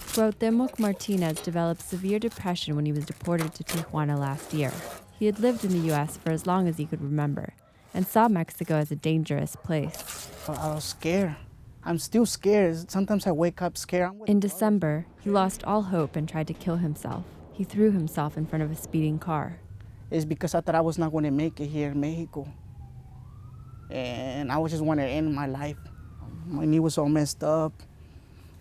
Cuauhtemoc Martinez developed severe depression when he was deported to Tijuana last year. He had lived in the U.S. for as long as he could remember and saw Mexico as a dangerous place. I was scared. I'm still scared. Sometimes I wake up scared. In December, he lost all hope and tried to kill himself. He threw himself in front of a speeding car. It's because I thought I was not going to make it here in Mexico. And I just wanted to end my life. My knee was all messed up.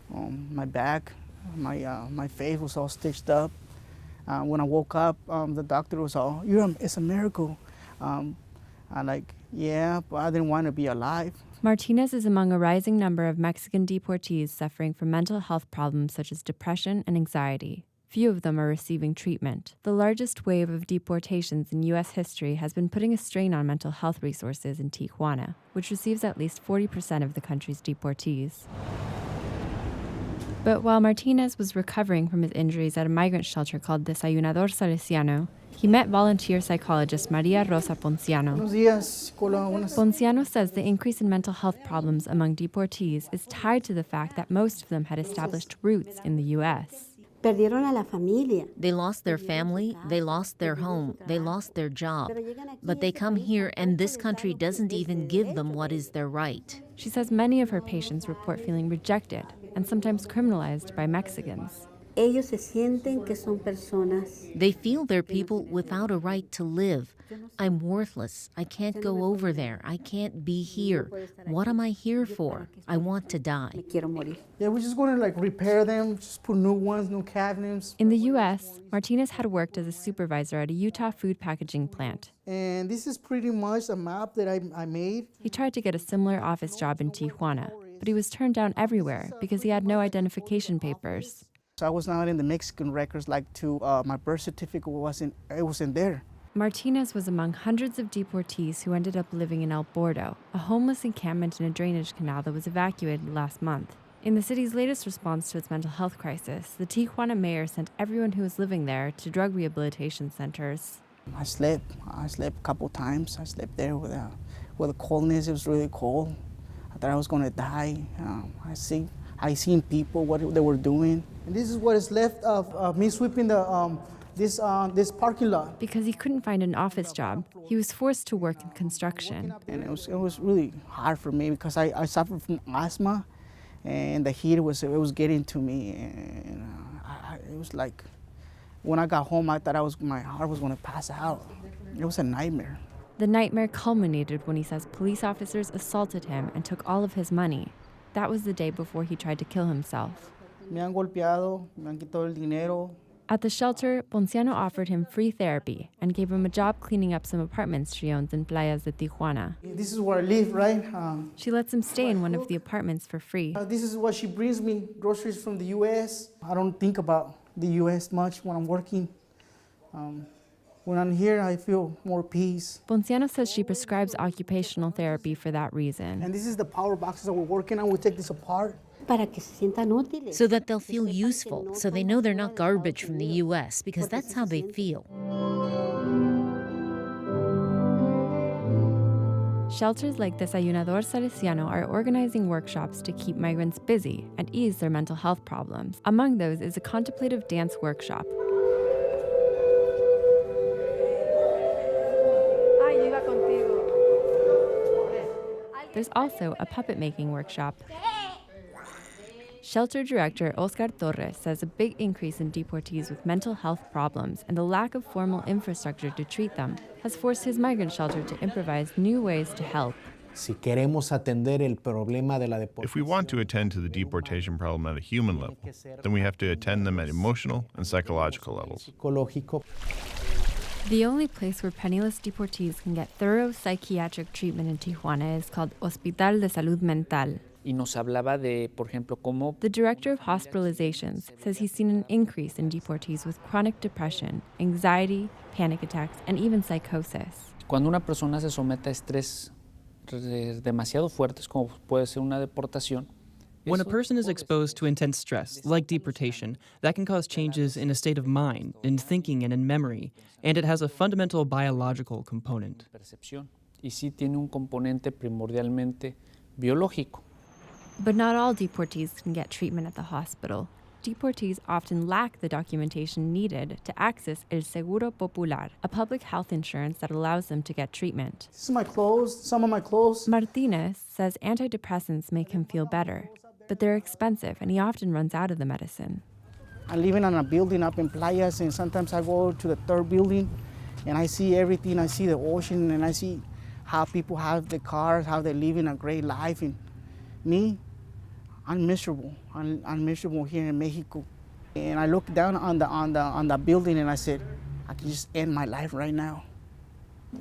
My back, my face was all stitched up. When I woke up, the doctor was all, it's a miracle. I'm like, yeah, but I didn't want to be alive. Martinez is among a rising number of Mexican deportees suffering from mental health problems such as depression and anxiety. Few of them are receiving treatment. The largest wave of deportations in U.S. history has been putting a strain on mental health resources in Tijuana, which receives at least 40% of the country's deportees. But while Martinez was recovering from his injuries at a migrant shelter called Desayunador Salesiano, he met volunteer psychologist Maria Rosa Ponciano. Ponciano says the increase in mental health problems among deportees is tied to the fact that most of them had established roots in the U.S. They lost their family, they lost their home, they lost their job. But they come here and this country doesn't even give them what is their right. She says many of her patients report feeling rejected and sometimes criminalized by Mexicans. They feel they're people without a right to live. I'm worthless. I can't go over there. I can't be here. What am I here for? I want to die. Yeah, we're just going to repair them, just put new ones, new cabinets. In the U.S., Martinez had worked as a supervisor at a Utah food packaging plant. And this is pretty much a map that I made. He tried to get a similar office job in Tijuana, but he was turned down everywhere because he had no identification papers. So I was not in the Mexican records my birth certificate wasn't there. Martinez was among hundreds of deportees who ended up living in El Bordo, a homeless encampment in a drainage canal that was evacuated last month. In the city's latest response to its mental health crisis, the Tijuana mayor sent everyone who was living there to drug rehabilitation centers. I slept a couple times. I slept there with the coldness. It was really cold. I thought I was going to die. I seen people, what they were doing. And this is what is left of me sweeping this parking lot. Because he couldn't find an office job, he was forced to work in construction. And it was really hard for me because I suffered from asthma, and the heat was getting to me. And it was like, when I got home, I thought my heart was going to pass out. It was a nightmare. The nightmare culminated when he says police officers assaulted him and took all of his money. That was the day before he tried to kill himself. Me han golpeado, me han quitado el dinero. At the shelter, Ponciano offered him free therapy and gave him a job cleaning up some apartments she owns in Playas de Tijuana. This is where I live, right? She lets him stay in one of the apartments for free. This is what she brings me, groceries from the U.S. I don't think about the U.S. much when I'm working. When I'm here, I feel more peace. Ponciano says she prescribes occupational therapy for that reason. And this is the power boxes that we're working on. We take this apart. So that they'll feel useful, so they know they're not garbage from the U.S., because that's how they feel. Shelters like Desayunador Salesiano are organizing workshops to keep migrants busy and ease their mental health problems. Among those is a contemplative dance workshop. There's also a puppet-making workshop. Shelter director Oscar Torres says a big increase in deportees with mental health problems and the lack of formal infrastructure to treat them has forced his migrant shelter to improvise new ways to help. If we want to attend to the deportation problem at a human level, then we have to attend them at emotional and psychological levels. The only place where penniless deportees can get thorough psychiatric treatment in Tijuana is called Hospital de Salud Mental. The director of hospitalizations says he's seen an increase in deportees with chronic depression, anxiety, panic attacks, and even psychosis. Cuando una persona se somete a estrés demasiado fuertes, como puede ser una deportación. When a person is exposed to intense stress, like deportation, that can cause changes in a state of mind, in thinking, and in memory, and it has a fundamental biological component. Y sí tiene un componente primordialmente biológico. But not all deportees can get treatment at the hospital. deportees often lack the documentation needed to access El Seguro Popular, a public health insurance that allows them to get treatment. This is my clothes, some of my clothes. Martinez says antidepressants make him feel better, but they're expensive and he often runs out of the medicine. I'm living on a building up in Playas, and sometimes I go to the third building and I see everything. I see the ocean and I see how people have the cars, how they're living a great life. And me, I'm miserable. I'm miserable here in Mexico. And I look down on the building and I said, I can just end my life right now.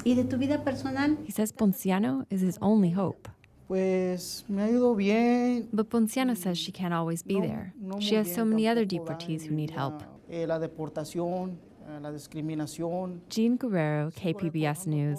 He says Ponciano is his only hope. Pues me ha ido bien. But Ponciano says she can't always be there. She has so many other deportees who need help. La deportación, la discriminación. Jean Guerrero, KPBS News.